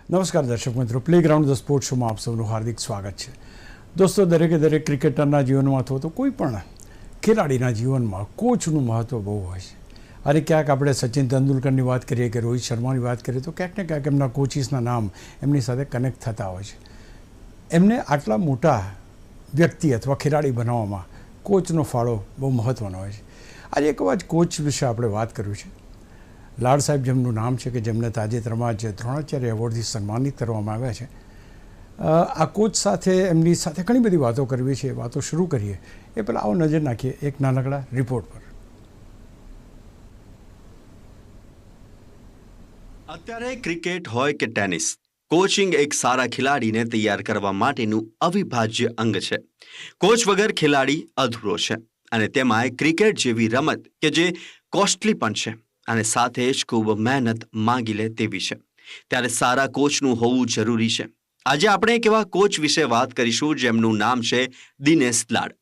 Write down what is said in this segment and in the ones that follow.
નમસ્કાર દર્શક મિત્રો, પ્લેગ્રાઉન્ડ ધ સ્પોર્ટ્સ શોમાં આપ સૌનું હાર્દિક સ્વાગત છે. દોસ્તો, દરેકે દરેક ક્રિકેટરના જીવનમાં અથવા તો કોઈ પણ ખેલાડીના જીવનમાં કોચનું મહત્ત્વ બહુ હોય છે. અને ક્યાંક આપણે સચિન તેંડુલકરની વાત કરીએ કે રોહિત શર્માની વાત કરીએ તો ક્યાંક ને ક્યાંક એમના કોચિસના નામ એમની સાથે કનેક્ટ થતા હોય છે. એમને આટલા મોટા વ્યક્તિ અથવા ખેલાડી બનાવવામાં કોચનો ફાળો બહુ મહત્ત્વનો હોય છે. આજે એક વાર કોચ વિશે આપણે વાત કર્યું છે. લાડ સાહેબ જેમનું નામ છે કે જેમને તાજેતરમાં જ દ્રોણાચાર્ય એવોર્ડથી સન્માનિત કરવામાં આવ્યા છે. આ કોચ સાથે એમની સાથે ઘણી બધી વાતો કરવી છે. વાતો શરૂ કરીએ એ પહેલાં આવો નજર નાખીએ એક નાનકડા રિપોર્ટ પર. અત્યારે ક્રિકેટ હોય કે ટેનિસ, કોચિંગ એક સારા ખેલાડીને તૈયાર કરવા માટેનું અવિભાજ્ય અંગ છે. કોચ વગર ખેલાડી અધૂરો છે, અને તેમાંય ક્રિકેટ જેવી રમત કે જે કોસ્ટલી પણ છે અને સાથે જ ખૂબ મહેનત માંગી લે તેવી છે, ત્યારે સારા કોચનું હોવું જરૂરી છે. આજે આપણે એક એવા કોચ વિશે વાત કરીશું જેમનું નામ છે દિનેશ લાડ,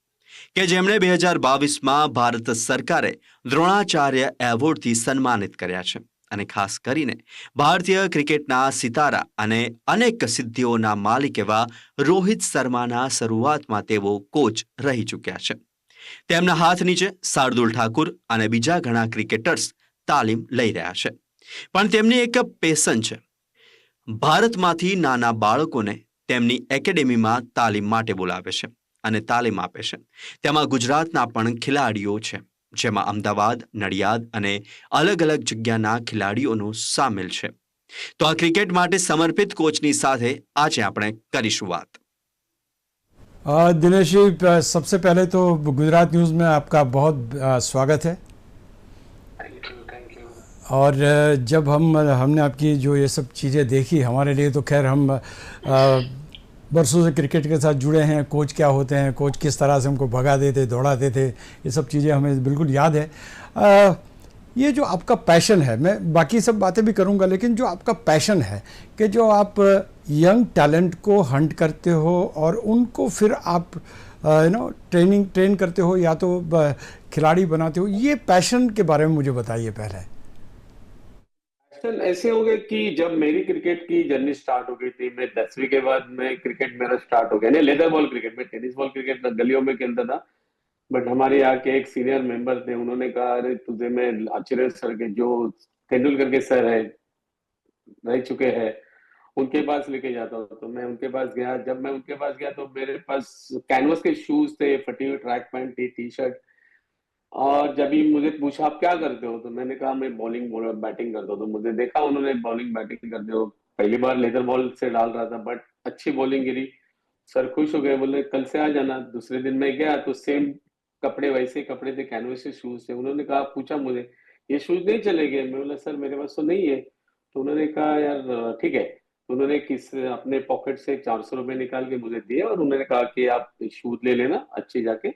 કે જેમણે 2022માં ભારત સરકારે દ્રોણાચાર્ય એવોર્ડથી સન્માનિત કર્યા છે. અને ખાસ કરીને ભારતીય ક્રિકેટના સિતારા અને અનેક સિદ્ધિઓના માલિક એવા રોહિત શર્માના શરૂઆતમાં તેઓ કોચ રહી ચૂક્યા છે. તેમના હાથ નીચે શાર્દુલ ઠાકુર અને બીજા ઘણા ક્રિકેટર્સ તાલીમ લઈ રહ્યા છે. પણ તેમની એક પેશન છે. ભારતમાંથી નાના બાળકોને તેમની એકેડેમીમાં તાલીમ માટે બોલાવે છે અને તાલીમ આપે છે. તેમાં ગુજરાતના પણ ખેલાડીઓ છે, જેમાં અમદાવાદ, નડિયાદ અને અલગ અલગ જગ્યાના ખેલાડીઓનો સામેલ છે. તો આ ક્રિકેટ માટે સમર્પિત કોચની સાથે આજે આપણે કરીશું વાત. दिनेश जी, सबसे पहले तो गुजरात न्यूज़ में आपका बहुत स्वागत है. और जब हमने आपकी जो ये सब चीज़ें देखी, हमारे लिए तो खैर हम बरसों से क्रिकेट के साथ जुड़े हैं. कोच क्या होते हैं, कोच किस तरह से हमको भगाते थे, दौड़ाते थे, ये सब चीज़ें हमें बिल्कुल याद है. ये जो आपका पैशन है, मैं बाकी सब बातें भी करूंगा, लेकिन जो आपका पैशन है कि जो आप यंग टैलेंट को हंट करते हो और उनको फिर आप ट्रेन करते हो या तो खिलाड़ी बनाते हो, ये पैशन के बारे में मुझे बताइए पहले. पैशन ऐसे हो गए कि जब मेरी क्रिकेट की जर्नी स्टार्ट हो गई थी, मैं 10वीं के बाद में क्रिकेट मेरा स्टार्ट हो गया. नहीं, लेदर बॉल क्रिकेट में, टेनिस बॉल क्रिकेट गलियों में खेलता था. बट हमारे यहाँ के एक सीनियर मेंबर थे, उन्होंने कहा अरे तुझे मैं आचार्य सर के, जो तेंदुलकर के सर है, रह चुके हैं, उनके पास लेके जाता हूँ. तो मैं उनके पास गया. जब मैं उनके पास गया तो मेरे पास कैनवस के शूज थे, फटी हुई ट्रैक पैंट थी, टी शर्ट. और जब ही मुझे पूछा आप क्या करते हो, तो मैंने कहा मैं बॉलिंग बैटिंग करता हूँ. तो मुझे देखा उन्होंने बॉलिंग बैटिंग करते हो, पहली बार लेदर बॉल से डाल रहा था, बट अच्छी बॉलिंग गिरी. सर खुश हो गए, बोले कल से आ जाना. दूसरे दिन मैं गया तो सेम कपड़े, वैसे कपड़े थे, कैनवस के शूज थे. उन्होंने कहा, पूछा मुझे ये शूज नहीं चलेंगे. मैं बोला सर मेरे पास तो नहीं है. तो उन्होंने कहा यार ठीक है. तो उन्होंने अपने पॉकेट से 400 रुपए निकाल के मुझे दिए और उन्होंने कहा कि आप शूज ले लेना अच्छे जाके.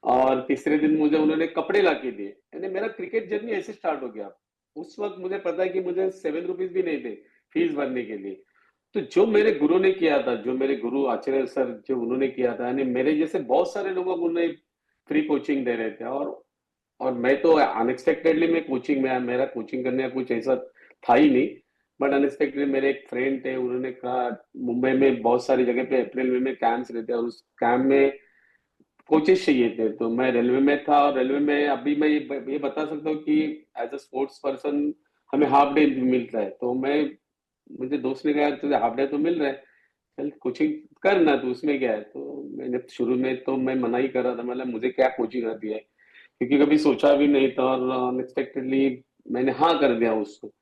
और तीसरे दिन मुझे उन्होंने कपड़े ला के दिए. यानी मेरा क्रिकेट जर्नी ऐसे स्टार्ट हो गया. उस वक्त मुझे पता है कि मुझे 7 रुपीज भी नहीं थे फीस भरने के लिए. तो जो मेरे गुरु ने किया था, जो मेरे गुरु आचार्य सर जो उन्होंने किया था, यानी मेरे जैसे बहुत सारे लोगों को उन्होंने फ्री कोचिंग दे रहे थे. और मैं तो अनएक्सपेक्टेडली मैं कोचिंग में आया. मेरा कोचिंग करने का कुछ ऐसा था ही नहीं. बट अनएक्सपेक्टेडली मेरे एक फ्रेंड थे, उन्होंने कहा मुंबई में बहुत सारी जगह पे अप्रैल में कैंप्स रहते हैं और उस कैंप में कोचेस चाहिए थे. तो मैं रेलवे में था और रेलवे में अभी मैं ये बता सकता हूँ कि एज अ स्पोर्ट्स पर्सन हमें हाफ डे मिलता है. तो मुझे दोस्त ने कहा तुझे हाफ डे तो मिल रहा है, चल कोचिंग करना. तो उसमें क्या है, तो मैंने शुरू में तो मैं मना ही कर रहा था. मतलब मुझे क्या कोचिंग आती है, क्योंकि कभी सोचा भी नहीं था. और अनएक्सपेक्टेडली मैंने हाँ कर दिया उसको.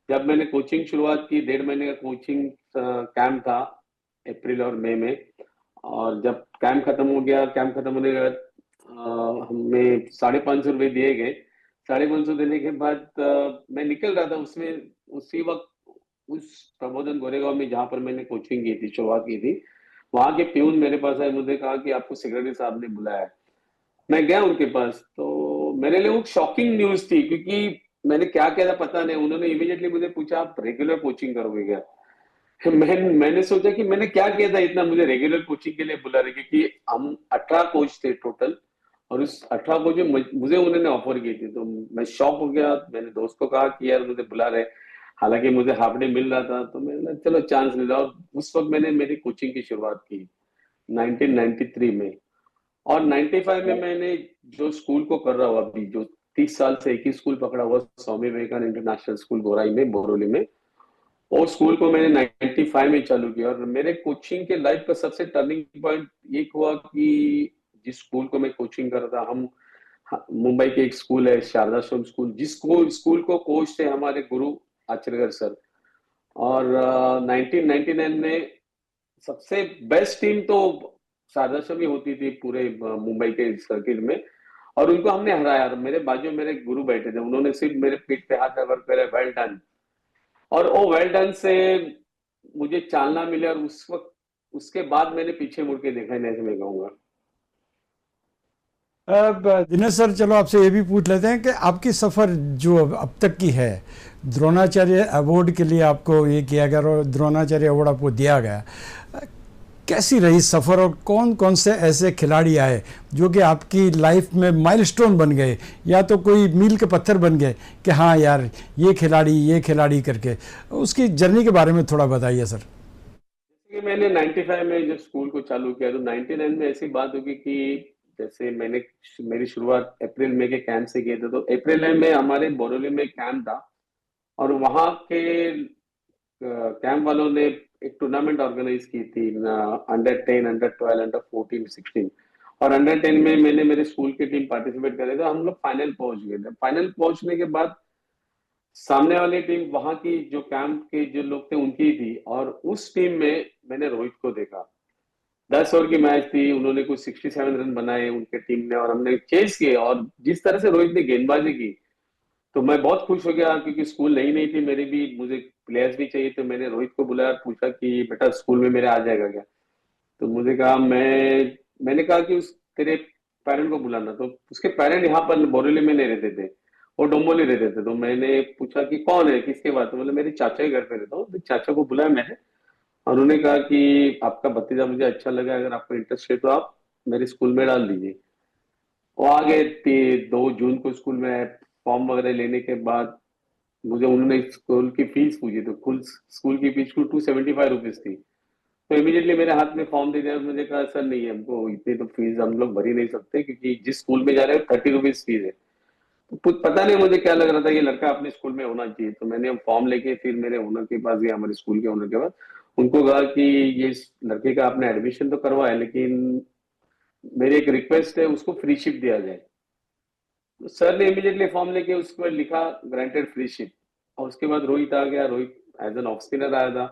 जब मैंने कोचिंग शुरुआत की, 1.5 महीने का कोचिंग कैंप था अप्रैल और मई में. और जब कैंप खत्म हो गया, कैंप खत्म होने के बाद हमें 550 रुपये दिए गए. 550 देने के बाद मैं निकल रहा था. उसमें उसी वक्त उस प्रबोधन गोरेगांव में जहां पर मैंने कोचिंग की थी, शुरुआत की थी, वहां के प्यून मेरे पास आए. मुझे कहा कि आपको सेक्रेटरी साहब ने बुलाया है. मैं गया उनके पास. तो मेरे लिए वो शॉकिंग न्यूज थी, क्योंकि मैंने क्या किया था पता नहीं. उन्होंने इमीडिएटली मुझे पूछा आप रेगुलर कोचिंग करोगे क्या. मैंने सोचा कि मैंने क्या किया था इतना मुझे रेगुलर कोचिंग के लिए बुला रहे, क्योंकि हम 18 कोच थे टोटल. और उस 18 कोच में मुझे उन्होंने ऑफर की थी. तो मैं शॉक हो गया. मैंने दोस्त को कहा कि यार मुझे बुला रहे. हालांकि मुझे हाफ डे मिल रहा था, तो मैंने बोला, चलो चांस ले लो। और उस वक्त मैंने मेरी कोचिंग की शुरुआत की 1993 में। और 95 में मैंने जो स्कूल को कर रहा हूँ अभी, जो 30 साल से एक ही स्कूल पकड़ा हुआ, स्वामी विवेकानंद इंटरनेशनल स्कूल गोराई में, बोरोली में। वो स्कूल को मैंने 95 में चालू किया। और मेरे कोचिंग के लाइफ का सबसे टर्निंग पॉइंट ये हुआ कि जिस स्कूल को मैं कोचिंग कर रहा था, हम मुंबई के एक स्कूल है शारदाश्रम स्कूल, जिसको स्कूल को कोच थे हमारे गुरु आचरेकर सर। और 1999 में सबसे बेस्ट टीम तो शारदाश्रम ही होती थी पूरे मुंबई के सर्किट में। और उनको हमने हराया। और मेरे बाजू में मेरे गुरु बैठे थे, उन्होंने सिर्फ मेरे पीठ पे हाथ रखकर पहले वेल डन। और वो वेल डन से मुझे चालना मिले। और उस वक्त उसके बाद मैंने पीछे मुड़ के देखा ही नहीं, ऐसे मैं कहूंगा। अब दिनेश सर, चलो आपसे ये भी पूछ लेते हैं कि आपकी सफ़र जो अब तक की है, द्रोणाचार्य अवार्ड के लिए आपको ये किया गया और द्रोणाचार्य अवार्ड आपको दिया गया, कैसी रही सफ़र और कौन कौन से ऐसे खिलाड़ी आए जो कि आपकी लाइफ में माइलस्टोन बन गए, या तो कोई मील के पत्थर बन गए कि हाँ यार ये खिलाड़ी करके, उसकी जर्नी के बारे में थोड़ा बताइए सर। जैसे कि मैंने 95 में जब स्कूल को चालू किया, तो 99 में ऐसी बात होगी कि जैसे मैंने मेरी शुरुआत अप्रैल मई के कैंप से किए थे। तो अप्रैल मई में हमारे बोरोली में कैंप था। और वहाँ के कैंप वालों ने एक टूर्नामेंट ऑर्गेनाइज की थी, अंडर 10, अंडर 12, अंडर 14, 16। और अंडर 10 में मैंने मेरे स्कूल की टीम पार्टिसिपेट करे थे। हम लोग फाइनल पहुंच गए थे। फाइनल पहुंचने के बाद सामने वाली टीम वहां की जो कैंप के जो लोग थे उनकी ही थी। और उस टीम में मैंने रोहित को देखा। 10 ओवर की मैच थी, उन्होंने कुछ 67 रन बनाए उनके टीम ने, और हमने चेस किए। और जिस तरह से रोहित ने गेंदबाजी की, तो मैं बहुत खुश हो गया, क्योंकि स्कूल नई नई थी मेरी भी, मुझे प्लेयर्स भी चाहिए। तो मैंने रोहित को बुलाया और पूछा कि बेटा स्कूल में मेरे आ जाएगा क्या। तो मुझे कहा, मैंने कहा कि उस तेरे पेरेंट को बुलाना। तो उसके पेरेंट यहाँ पर बोरेली में नहीं रहते थे, वो डोंबोली रहते थे। तो मैंने पूछा कि कौन है, किसके बात। तो बोले मेरे चाचा के घर पे रहता हूँ। तो चाचा को बुलाया मैंने, और उन्होंने कहा कि आपका भतीजा मुझे अच्छा लगा, अगर आपको इंटरेस्ट है तो आप मेरे स्कूल में डाल दीजिए। वो आ गए थे 2 जून को स्कूल में। फॉर्म वगैरह लेने के बाद मुझे उन्होंने स्कूल की फीस पूछी। तो कुल स्कूल की फीस को 275 रुपीज थी। तो इमीडिएटली मेरे हाथ में फॉर्म दे दिया। और मुझे कहा, सर नहीं, हमको इतनी तो फीस हम लोग भर ही नहीं सकते, क्योंकि जिस स्कूल में जा रहे हैं 30 रुपीज फीस है। तो कुछ पता नहीं मुझे क्या लग रहा था, ये लड़का अपने स्कूल में होना चाहिए। तो मैंने फॉर्म लेके फिर मेरे ओनर के पास गया, हमारे स्कूल के ओनर के पास। उनको कहा कि ये इस लड़के का आपने एडमिशन तो करवाया, लेकिन मेरी एक रिक्वेस्ट है, उसको फ्री शिप दिया जाए। तो सर ने इमीडिएटली फॉर्म लेके उस पर लिखा ग्रांटेड फ्री शिप। और उसके बाद रोहित आ गया। Rohit as an off spinner आया था।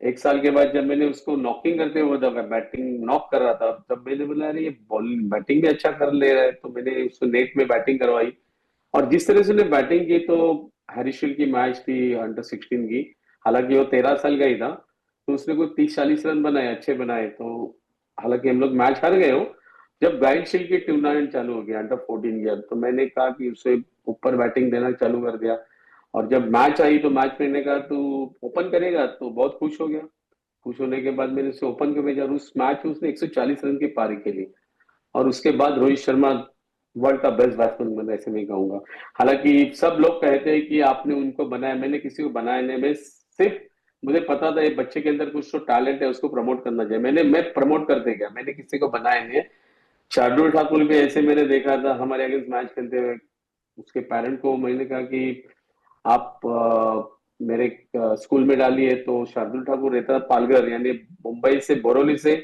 1 साल के बाद जब मैंने उसको नॉकिंग करते हुए, जब बैटिंग नॉक कर रहा था, तब मैंने बोला, अरे ये बॉल बैटिंग भी अच्छा कर ले रहा है। तो मैंने उसको नेट में बैटिंग करवाई। और जिस तरह से उसने बैटिंग की, तो हैरिसफील्ड की मैच थी अंडर 16 की, हालांकि वो 13 साल का ही था। तो उसने कोई 30-40 रन बनाए, अच्छे बनाए। तो हालांकि हम लोग मैच हार गए हो। जब गाइड शील्ड की टूर्नामेंट चालू हो गया अंडर 14 की, तो मैंने कहा कि उसे ऊपर बैटिंग देना चालू कर दिया। और जब मैच आई, तो मैच में मैंने कहा तू ओपन करेगा, तो बहुत खुश हो गया। खुश होने के बाद मैंने उसे ओपन को भेजा। और उस मैच में उसने 140 रन की पारी खेली। और उसके बाद रोहित शर्मा वर्ल्ड का बेस्ट बैट्समैन बना, ऐसे मैं कहूंगा। हालांकि सब लोग कहते हैं कि आपने उनको बनाया, मैंने किसी को बनाया नहीं। मैं सिर्फ, मुझे पता था ये बच्चे के अंदर कुछ तो टैलेंट है, उसको प्रमोट करना चाहिए। मैं प्रमोट करते गया, मैंने किसी को बनाया नहीं है। शार्दुल ठाकुर भी ऐसे मैंने देखा था हमारे अगेंस्ट मैच खेलते हुए। उसके पेरेंट को मैंने कहा कि आप मेरे स्कूल में डालिए। तो शार्दुल ठाकुर रहता था पालघर, यानी मुंबई से, बोरोली से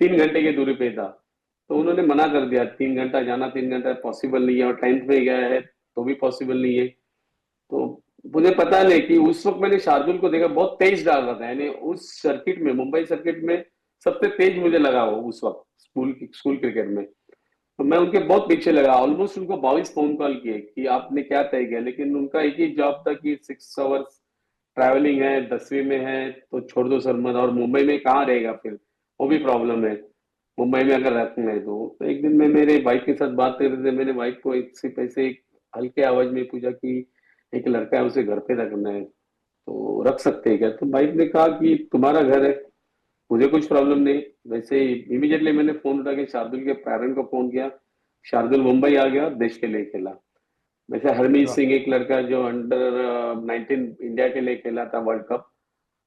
3 घंटे की दूरी पे था। तो उन्होंने मना कर दिया, 3 घंटा जाना, 3 घंटा पॉसिबल नहीं है। और 10th में गया है तो भी पॉसिबल नहीं है। तो मुझे पता नहीं कि उस वक्त मैंने शार्दुल को देखा, बहुत तेज डाल रहा था। यानी उस सर्किट में, मुंबई सर्किट में सबसे तेज मुझे लगा वो उस वक्त, स्कूल क्रिकेट में। तो मैं उनके बहुत पीछे लगा। ऑलमोस्ट उनको 22 फोन कॉल किए कि आपने क्या तय किया। लेकिन उनका एक ही जॉब था कि 6 आवर्स ट्रैवलिंग है, 10वीं में है, तो छोड़ दो सर मत। और मुंबई में कहाँ रहेगा फिर, वो भी प्रॉब्लम है मुंबई में अगर रखना है तो एक दिन मैं मेरे वाइफ के साथ बात कर रहे थे। मैंने वाइफ को एक सिर्फ ऐसे एक हल्के आवाज में पूछा कि एक लड़का है, उसे घर पे रखना है, तो रख सकते हैं क्या। तो वाइफ ने कहा कि तुम्हारा घर है, मुझे कुछ प्रॉब्लम नहीं। वैसे ही इमीडिएटली मैंने फोन उठा के शार्दुल के पेरेंट को फोन किया। शार्दुल मुंबई आ गया, देश के लिए खेला। वैसे हरमीत वाह। सिंह एक लड़का जो अंडर 19 इंडिया के लिए खेला था वर्ल्ड कप,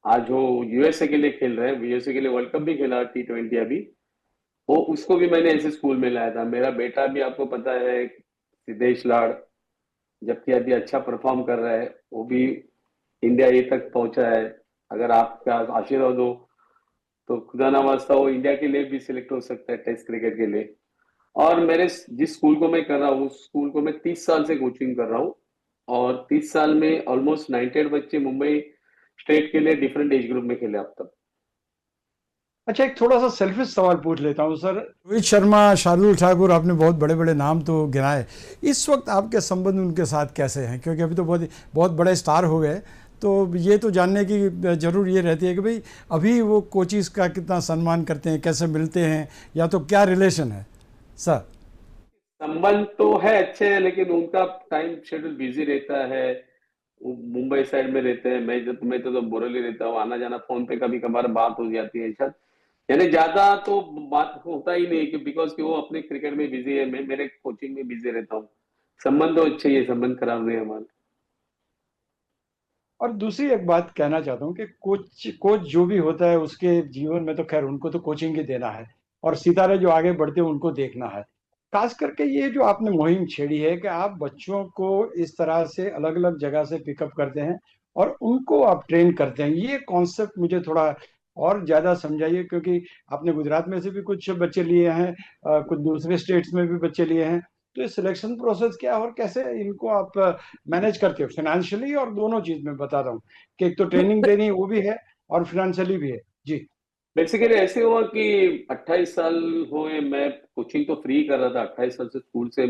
आज वो यूएसए के लिए खेल रहे हैं, यूएसए के लिए वर्ल्ड कप भी खेला T20 अभी। वो उसको भी मैंने ऐसे स्कूल में लाया था। मेरा बेटा भी आपको पता है सिद्धेश लाड़, जबकि अभी अच्छा परफॉर्म कर रहा है, वो भी इंडिया ए तक पहुंचा है। अगर आपका आशीर्वाद हो तो खुदा ना वास्ता वो इंडिया के लिए भी सिलेक्ट हो सकता है टेस्ट क्रिकेट के लिए। और मेरे जिस स्कूल को मैं कर रहा हूँ उस स्कूल को मैं 30 साल से कोचिंग कर रहा हूँ, और 30 साल में ऑलमोस्ट 98 बच्चे मुंबई स्टेट के लिए डिफरेंट एज ग्रुप में खेले अब तक। अच्छा, एक थोड़ा सा सेल्फिश सवाल पूछ लेता हूँ सर। रोहित शर्मा, शार्दुल ठाकुर, आपने बहुत बड़े बड़े नाम तो गिनाए। इस वक्त आपके संबंध उनके साथ कैसे हैं? क्योंकि अभी तो बहुत बहुत बड़े स्टार हो गए, तो ये तो जानने की जरूर ये रहती है कि भाई अभी वो कोचिज का कितना सम्मान करते हैं, कैसे मिलते हैं, या तो क्या रिलेशन है सर? संबंध तो है अच्छे हैं, लेकिन उनका टाइम शेड्यूल बिजी रहता है। वो मुंबई साइड में रहते हैं, मैं तो बोरली रहता हूँ। आना जाना फोन पे कभी कभार बात हो जाती है शायद, यानी ज्यादा तो बात होता ही नहीं कि बिकॉज कि वो अपने क्रिकेट में बिजी है, मैं मेरे कोचिंग में बिजी रहता हूँ। संबंध तो अच्छे ही है, संबंध खराब नहीं है हमारे। और दूसरी एक बात कहना चाहता हूँ कि कोच कोच जो भी होता है उसके जीवन में तो खैर उनको तो कोचिंग ही देना है, और सितारे जो आगे बढ़ते हैं उनको देखना है। खास करके ये जो आपने मुहिम छेड़ी है कि आप बच्चों को इस तरह से अलग अलग जगह से पिकअप करते हैं और उनको आप ट्रेन करते हैं, ये कॉन्सेप्ट मुझे थोड़ा और ज्यादा समझाइए। क्योंकि आपने गुजरात में से भी कुछ बच्चे लिए हैं, कुछ दूसरे स्टेट्स में भी बच्चे लिए हैं। तो ये सिलेक्शन प्रोसेस क्या है और कैसे इनको आप मैनेज करते हो फाइनेंशियली, और दोनों चीज में बता रहा हूँ कि एक तो ट्रेनिंग देनी है वो भी है और फाइनेंशियली भी है जी। बेसिकली ऐसे हुआ कि 28 साल हुए, मैं कोचिंग तो फ्री कर रहा था 28 साल से स्कूल से।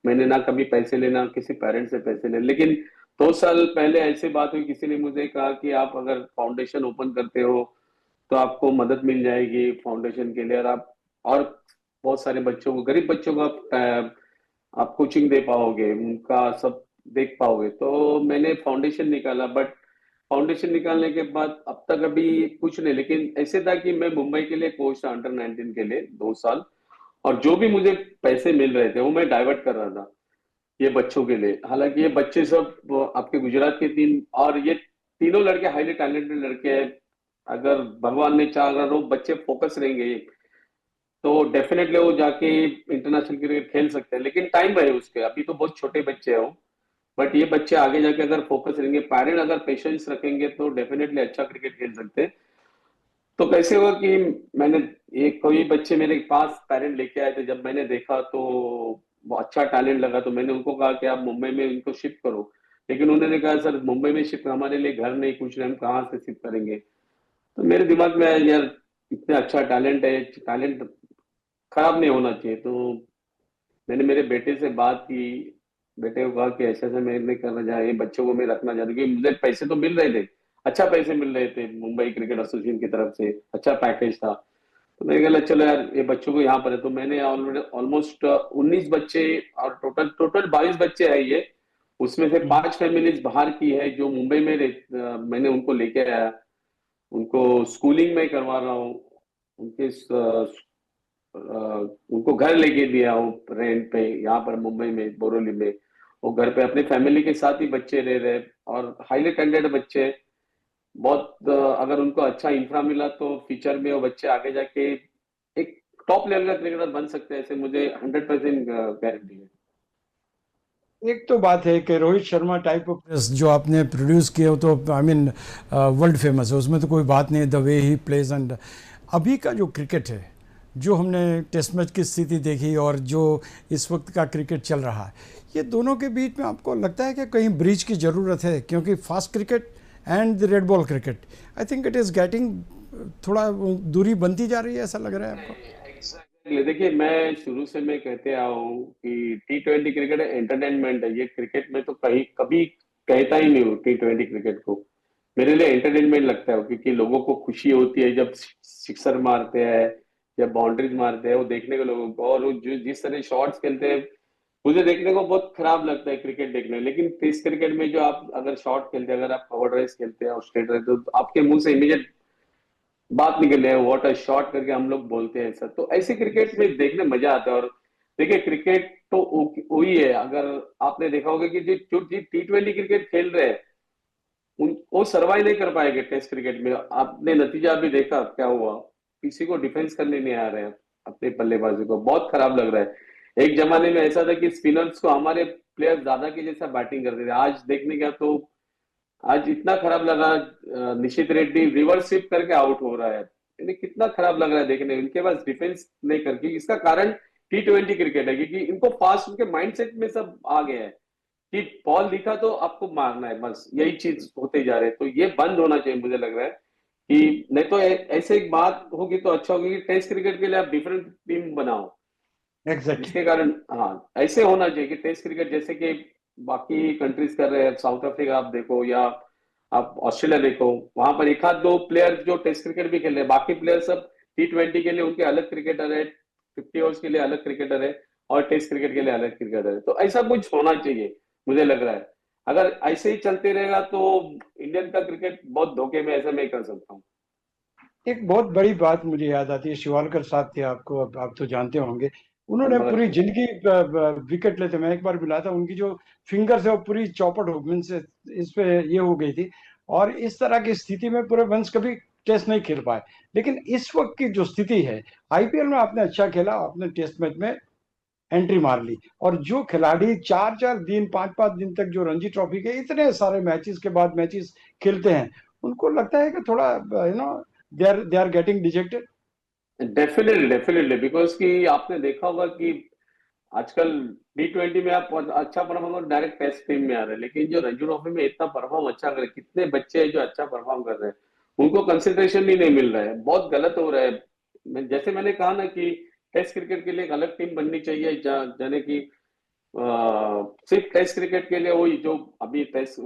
मैंने ना कभी पैसे लेना किसी पेरेंट्स से पैसे ले, लेकिन 2 साल पहले ऐसी बात हुई, किसी ने मुझे कहा कि आप अगर फाउंडेशन ओपन करते हो तो आपको मदद मिल जाएगी फाउंडेशन के लिए, और आप और बहुत सारे बच्चों को, गरीब बच्चों को आप कोचिंग दे पाओगे, उनका सब देख पाओगे। तो मैंने फाउंडेशन निकाला, बट फाउंडेशन निकालने के बाद अब तक अभी कुछ नहीं। लेकिन ऐसे था कि मैं मुंबई के लिए कोच था अंडर 19 के लिए 2 साल, और जो भी मुझे पैसे मिल रहे थे वो मैं डाइवर्ट कर रहा था ये बच्चों के लिए। हालांकि ये बच्चे सब आपके गुजरात के तीन, और ये तीनों लड़के हाईली टैलेंटेड लड़के हैं। अगर भगवान ने चाह अगर वो बच्चे फोकस रहेंगे तो डेफिनेटली वो जाके इंटरनेशनल क्रिकेट खेल सकते हैं, लेकिन टाइम है उसके, अभी तो बहुत छोटे बच्चे हैं वो। बट ये बच्चे आगे जाके अगर फोकस रहेंगे, पेरेंट अगर पेशेंस रखेंगे तो डेफिनेटली अच्छा क्रिकेट खेल सकते हैं। तो कैसे हुआ कि मैंने एक कोई बच्चे मेरे पास पेरेंट लेके आए थे, जब मैंने देखा तो वो अच्छा टैलेंट लगा, तो मैंने उनको कहा कि आप मुंबई में इनको शिफ्ट करो। लेकिन उन्होंने कहा सर मुंबई में शिफ्ट हमारे लिए घर नहीं, कुछ नहीं, हम कहाँ से शिफ्ट करेंगे। तो मेरे दिमाग में आया यार इतना अच्छा टैलेंट है, टैलेंट खराब नहीं होना चाहिए। तो मैंने मेरे बेटे से बात की, बेटे को कहा कि ऐसे ऐसे मैं नहीं करना चाह, ये बच्चों को मैं रखना चाहता हूँ, क्योंकि मुझे पैसे तो मिल रहे थे, अच्छा पैसे मिल रहे थे मुंबई क्रिकेट एसोसिएशन की तरफ से, अच्छा पैकेज था। तो मैंने कहा चलो यार ये बच्चों को यहाँ पर है। तो मैंने ऑलरेडी ऑलमोस्ट 19 बच्चे, और टोटल टोटल 22 बच्चे हैं ये, उसमें से 5 फैमिलीज बाहर की है जो मुंबई में मैंने उनको लेके आया, उनको स्कूलिंग में करवा रहा हूँ, उनके उनको घर लेके दिया हूँ रेंट पे यहाँ पर मुंबई में बोरोली में। वो घर पे अपनी फैमिली के साथ ही बच्चे रह रहे, और हाईली टैलेंटेड बच्चे बहुत। अगर उनको अच्छा इंफ्रा मिला तो फ्यूचर में वो बच्चे आगे जाके एक टॉप लेवल का क्रिकेटर बन सकते हैं, ऐसे मुझे 100% गारंटी है। एक तो बात है कि रोहित शर्मा टाइप ऑफ जो आपने प्रोड्यूस किए हो तो आई मीन वर्ल्ड फेमस है, उसमें तो कोई बात नहीं, the way he plays. And अभी का जो क्रिकेट है, जो हमने टेस्ट मैच की स्थिति देखी और जो इस वक्त का क्रिकेट चल रहा है, ये दोनों के बीच में आपको लगता है कि कहीं ब्रिज की ज़रूरत है? क्योंकि fast cricket and the red ball cricket, I think it is getting, थोड़ा दूरी बनती जा रही है, ऐसा लग रहा है आपको? Exactly. देखिए मैं शुरू से मैं कहते आया हूँ कि T20 क्रिकेट एंटरटेनमेंट है, ये क्रिकेट में तो कहीं कभी कहता ही नहीं हूँ T20 क्रिकेट को। मेरे लिए एंटरटेनमेंट लगता है, क्योंकि लोगों को खुशी होती है जब सिक्सर मारते हैं, जब बाउंड्रीज मारते हैं, वो देखने को लोगों को, और वो जो जिस तरह शॉट्स खेलते हैं मुझे देखने को बहुत खराब लगता है क्रिकेट देखने में। लेकिन टेस्ट क्रिकेट में जो आप अगर शॉट खेलते हैं, अगर आप कवर ड्राइव खेलते हैं और स्ट्रेट रहते हो, तो आपके मुंह से इमीडिएट बात निकल है व्हाट अ शॉट करके हम लोग बोलते हैं सर। तो ऐसे क्रिकेट में देखने मजा आता है। और देखिए क्रिकेट तो वही है। अगर आपने देखा होगा कि जो T20 क्रिकेट खेल रहे हैं वो सर्वाइव नहीं कर पाएंगे टेस्ट क्रिकेट में। आपने नतीजा भी देखा क्या हुआ, किसी को डिफेंस करने नहीं आ रहे हैं, अपने बल्लेबाजों को बहुत खराब लग रहा है। एक जमाने में ऐसा था कि स्पिनर्स को हमारे प्लेयर ज्यादा की जैसा बैटिंग करते थे, आज देखने गया तो आज इतना खराब लगा। निशित रेड्डी रिवर्स स्वीप करके आउट हो रहा है, यानी कितना खराब लग रहा है देखने में। इनके पास डिफेंस नहीं करके, इसका कारण T20 क्रिकेट है, क्योंकि इनको फास्ट, उनके माइंडसेट में सब आ गया है कि बॉल दिखा तो आपको मारना है, बस यही चीज होते जा रहे हैं। तो ये बंद होना चाहिए मुझे लग रहा है कि नहीं तो ऐसे एक बात होगी तो अच्छा होगी कि टेस्ट क्रिकेट के लिए आप डिफरेंट टीम बनाओ, एग्जैक्टली। जिसके कारण हाँ ऐसे होना चाहिए कि टेस्ट क्रिकेट जैसे कि बाकी कंट्रीज कर रहे हैं। साउथ अफ्रीका आप देखो या आप ऑस्ट्रेलिया देखो, वहां पर एक आध दो प्लेयर जो टेस्ट क्रिकेट भी खेल रहे हैं, बाकी प्लेयर सब T20 के लिए उनके अलग क्रिकेटर है, 50 ओवर्स के लिए अलग क्रिकेटर है और टेस्ट क्रिकेट के लिए अलग क्रिकेटर है। तो ऐसा कुछ होना चाहिए मुझे लग रहा है। अगर ऐसे ही चलते रहेगा तो इंडियन का क्रिकेट बहुत धोखे में, ऐसा मैं कह सकता हूँ। एक बहुत बड़ी बात मुझे याद आती है, शिवालकर साहब थे, आपको आप तो जानते होंगे। उन्होंने मगर पूरी जिंदगी विकेट लेते, मैं एक बार मिला था, उनकी जो फिंगर्स है वो पूरी चौपट हो मीन से इस पे ये हो गई थी। और इस तरह की स्थिति में पूरे वंश कभी टेस्ट नहीं खेल पाए। लेकिन इस वक्त की जो स्थिति है, आईपीएल में आपने अच्छा खेला, आपने टेस्ट मैच में एंट्री मार ली, और जो खिलाड़ी 4 4 दिन 5 5 दिन तक जो रणजी ट्रॉफी के इतने सारे मैचेस के बाद मैचेस खेलते हैं, उनको लगता है कि थोड़ा they are getting dejected. Definitely definitely, because कि आपने देखा होगा कि आजकल T20 में आप अच्छा परफॉर्म डायरेक्ट टेस्ट टीम में आ रहे हैं, लेकिन जो रणजी ट्रॉफी में इतना परफॉर्म अच्छा कर रहे हैं, कितने बच्चे हैं जो अच्छा परफॉर्म कर रहे हैं, उनको कंसिडरेशन ही नहीं मिल रहा है, बहुत गलत हो रहा है। जैसे मैंने कहा ना कि टेस्ट क्रिकेट के लिए एक अलग टीम बननी चाहिए, जाने की सिर्फ टेस्ट क्रिकेट के लिए। वही जो अभी टेस्ट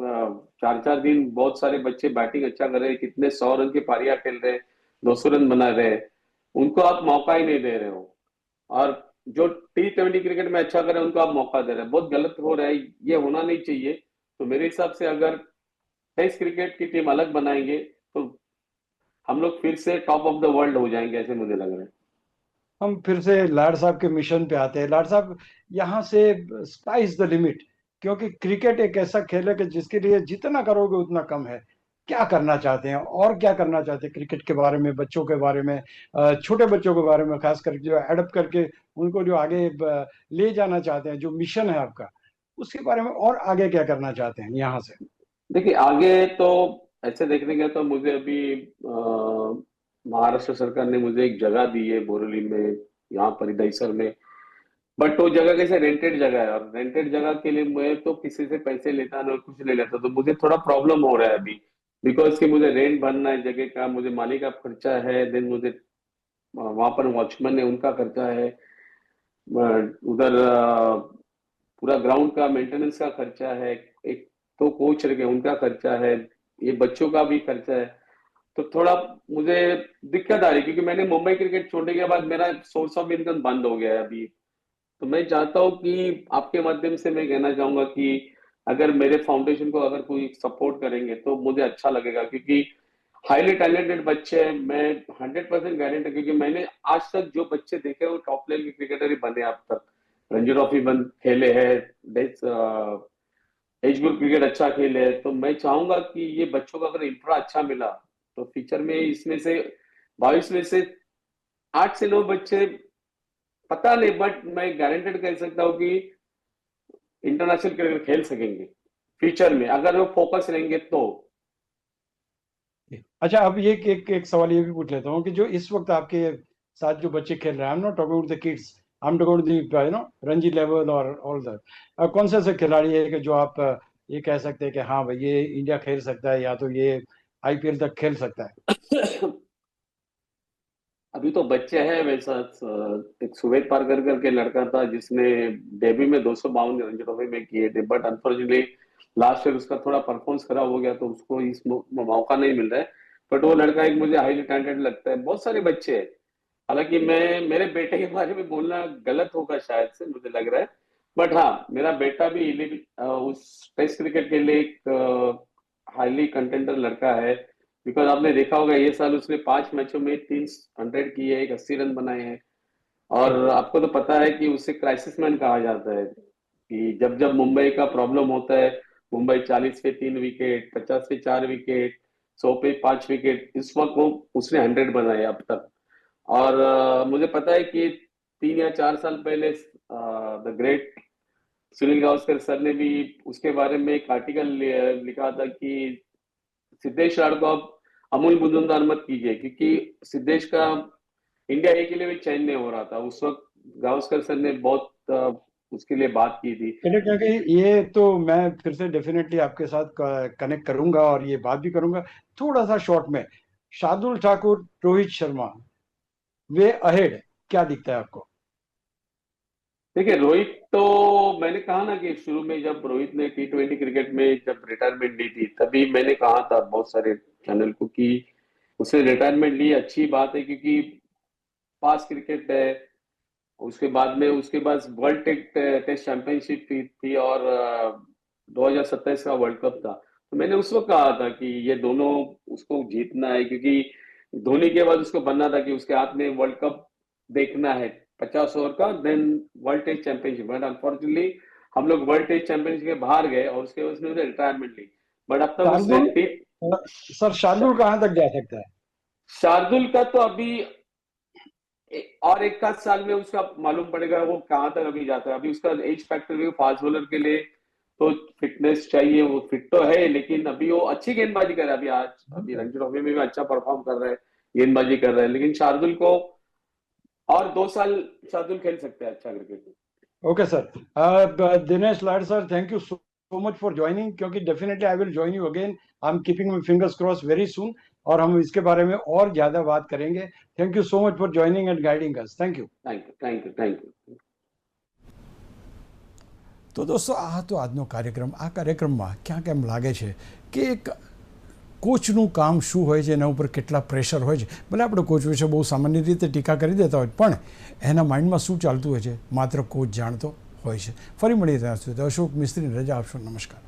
4 4 दिन बहुत सारे बच्चे बैटिंग अच्छा कर रहे हैं, कितने 100 रन की पारियां खेल रहे हैं, 200 रन बना रहे हैं, उनको आप मौका ही नहीं दे रहे हो। और जो T20 क्रिकेट में अच्छा करे उनको आप मौका दे रहे हैं, बहुत गलत हो रहा है। ये होना नहीं चाहिए। तो मेरे हिसाब से अगर टेस्ट क्रिकेट की टीम अलग बनाएंगे तो हम लोग फिर से टॉप ऑफ द वर्ल्ड हो जाएंगे, ऐसे मुझे लग रहा है। हम फिर से लाड साहब के मिशन पे आते हैं। लाड साहब, यहाँ से स्काई इज द लिमिट, क्योंकि क्रिकेट एक ऐसा खेल है कि जिसके लिए जितना करोगे उतना कम है। क्या करना चाहते हैं, और क्या करना चाहते हैं क्रिकेट के बारे में, बच्चों के बारे में, छोटे बच्चों के बारे में, खास करके जो एडप्ट करके उनको जो आगे ले जाना चाहते हैं, जो मिशन है आपका, उसके बारे में और आगे क्या करना चाहते हैं यहाँ से? देखिए आगे तो ऐसे देखने गया तो मुझे अभी महाराष्ट्र सरकार ने मुझे एक जगह दी है बोरीवली में, यहाँ पर दहीसर में। बट वो जगह कैसे रेंटेड जगह है, और रेंटेड जगह के लिए मैं तो किसी से पैसे लेता ना कुछ नहीं लेता, तो मुझे थोड़ा प्रॉब्लम हो रहा है अभी। बिकॉज कि मुझे रेंट भरना है जगह का, मुझे मालिक का खर्चा है, देन मुझे वहां पर वॉचमैन है उनका खर्चा है, उधर पूरा ग्राउंड का मेंटेनेंस का खर्चा है, एक तो कोच रखे उनका खर्चा है, ये बच्चों का भी खर्चा है। तो थोड़ा मुझे दिक्कत आ रही है, क्योंकि मैंने मुंबई क्रिकेट छोड़ने के बाद मेरा सोर्स ऑफ इनकम बंद हो गया है अभी। तो मैं चाहता हूँ कि आपके माध्यम से मैं कहना चाहूंगा कि अगर मेरे फाउंडेशन को अगर कोई सपोर्ट करेंगे तो मुझे अच्छा लगेगा, क्योंकि हाईली टैलेंटेड बच्चे हैं। मैं 100% गारंटी, क्योंकि मैंने आज तक जो बच्चे देखे वो टॉप लेवल के क्रिकेटर ही बने अब तक। रणजी ट्रॉफी बन खेले हैं, एज ग्रुप क्रिकेट अच्छा खेले है। तो मैं चाहूंगा कि ये बच्चों का अगर इंफ्रा अच्छा मिला तो फ्यूचर में इसमें से 22 में से 8 से 9 बच्चे, पता नहीं, बट मैं गारंटेड कह सकता हूँ कि इंटरनेशनल क्रिकेट खेल सकेंगे फ्यूचर में, अगर वो फोकस रहेंगे तो। अच्छा, अब ये एक सवाल ये भी पूछ लेता हूँ कि जो इस वक्त आपके साथ जो बच्चे खेल रहे हैं, I am not talking about the kids, I am talking about the Ranji level और ऑल दैट, कौन से ऐसे खिलाड़ी है कि जो आप ये कह सकते हैं कि हाँ भाई ये इंडिया खेल सकता है, या तो ये आईपीएल तक खेल सकता है? अभी तो बच्चे हैं वैसा। एक सुवेद पारकर करके लड़का था जिसने डेब्यू में 252 रणजी ट्रॉफी में किए थे, बट अनफॉर्चुनेटली लास्ट ईयर उसका थोड़ा परफॉर्मेंस खराब हो गया तो उसको इस मौका नहीं मिल रहा है। बट वो लड़का एक मुझे हाईली टैलेंटेड लगता है। बहुत सारे बच्चे हैं, हालांकि मैं मेरे बेटे के बारे में बोलना गलत होगा शायद से, मुझे लग रहा है। बट हाँ, मेरा बेटा भी उस टेस्ट क्रिकेट के लिए एक हाईली कंटेंडर लड़का है। बिकॉज आपने देखा होगा ये साल उसने 5 मैचों में 300 किए, एक 80 रन बनाए हैं। और आपको तो पता है कि उसे क्राइसिस मैन कहा जाता है कि जब जब मुंबई का प्रॉब्लम होता है, मुंबई 40 पे 3 विकेट, 50 पे 4 विकेट, 100 पे 5 विकेट, इस वक्त वो उसने 100 बनाए अब तक। और मुझे पता है कि 3 या 4 साल पहले the great Sunil Gavaskar sir ने भी उसके बारे में एक आर्टिकल लिखा था कि सिद्धेश लाड को अब अमूल बुजुर्गदार मत कीजिए, क्योंकि सिद्धेश का इंडिया ए के लिए भी चयन नहीं हो रहा था उस वक्त। गावस्कर सर ने बहुत उसके लिए बात की थी। चलिए, क्योंकि ये तो मैं फिर से डेफिनेटली आपके साथ कनेक्ट करूंगा और ये बात भी करूंगा। थोड़ा सा शॉर्ट में, शार्दुल ठाकुर, रोहित शर्मा, वे अहेड क्या दिखता है आपको? देखिए, रोहित तो मैंने कहा ना कि शुरू में जब रोहित ने T20 क्रिकेट में जब रिटायरमेंट ली थी, तभी मैंने कहा था बहुत सारे चैनल को कि उसने रिटायरमेंट ली, अच्छी बात है, क्योंकि पास क्रिकेट है। उसके बाद वर्ल्ड टेस्ट चैंपियनशिप थी और 2027 का वर्ल्ड कप था। तो मैंने उस वक्त कहा था कि ये दोनों उसको जीतना है, क्योंकि धोनी के बाद उसको बनना था कि उसके हाथ में वर्ल्ड कप देखना है 50 ओवर का, then world test championship. But unfortunately हम लोग वर्ल्ड टेस्ट चैंपियनशिप के बाहर गए और उसके बाद उसने रिटायरमेंट ली। बट अब तक उसने शार्दुल, सर शार्दुल कहाँ तक जा सकता है? शार्दुल का तो अभी और 1 आध साल में उसका मालूम पड़ेगा वो कहाँ तक अभी जाता है। अभी उसका एज फैक्टर भी फास्ट बॉलर के लिए तो फिटनेस चाहिए, वो फिट तो है, लेकिन अभी वो अच्छी गेंदबाजी कर रहा है। अभी रणजी ट्रॉफी में भी अच्छा परफॉर्म कर रहा है, गेंदबाजी कर रहा है। लेकिन शार्दुल को और 2 साल शार्दुल खेल सकते हैं अच्छा cricket. Okay sir, Dinesh Lad sir, thank you so much for joining, क्योंकि definitely I will join you again. I am keeping my fingers cross very soon, और हम इसके बारे में और ज्यादा बात करेंगे। Thank you so much for joining and guiding us. Thank you. Thank you, thank you, thank you. તો દોસ્તો આ હતો આજનો કાર્યક્રમ। આ કાર્યક્રમમાં ક્યાંક એમ લાગે છે કે એક કોચનું કામ શું હોય છે, એના ઉપર કેટલા પ્રેશર હોય છે। ભલે આપણે કોચ વિશે બહુ સામાન્ય રીતે ટીકા કરી દેતા હોય, પણ એના માઇન્ડમાં શું ચાલતું હોય છે માત્ર કોચ જાણતો હોય છે। ફરી મળીએ ત્યાં સુધી અશોક મિસ્ત્રીને રજા આપશો। નમસ્કાર।